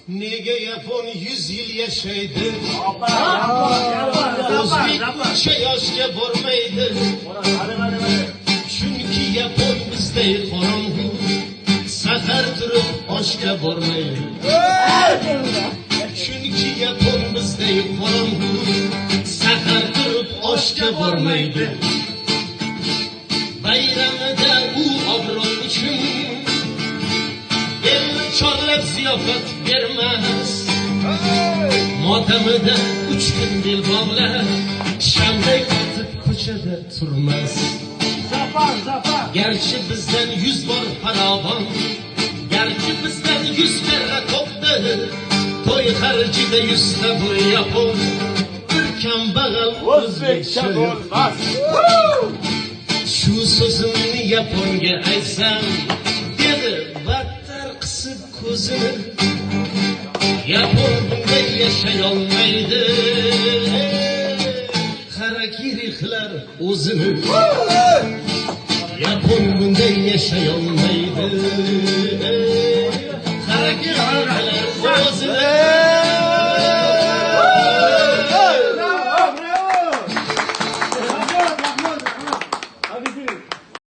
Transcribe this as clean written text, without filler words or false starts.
Nega yapon 100 yil yashaydi? O'zbekcha yoshga bormaydi. Chunki yapon bizday qorong'u, safar turib oshga bormaydi. Chunki yapon bizday qorong'u, safar turib oshga bormaydi. Bayramida u obro' uchun elni chorlab ziyofat bermas. Motamida 3 kun bel bog'lab, shamday qotib ko'chada turmas. Gerçi bizden 100 bor farovon, gerçi bizden 100 karra topdi. To'y xarjida 100 ta bu yapon, bir kambag'al o'zbekcha bo'lmas. Shu so'zimni yaponga aytsam, dedi battar qisib ko'zini. Yapon bunday yashay olmaydi, harakiri qilar o'zini. Yapon bunday yashay olmaydi.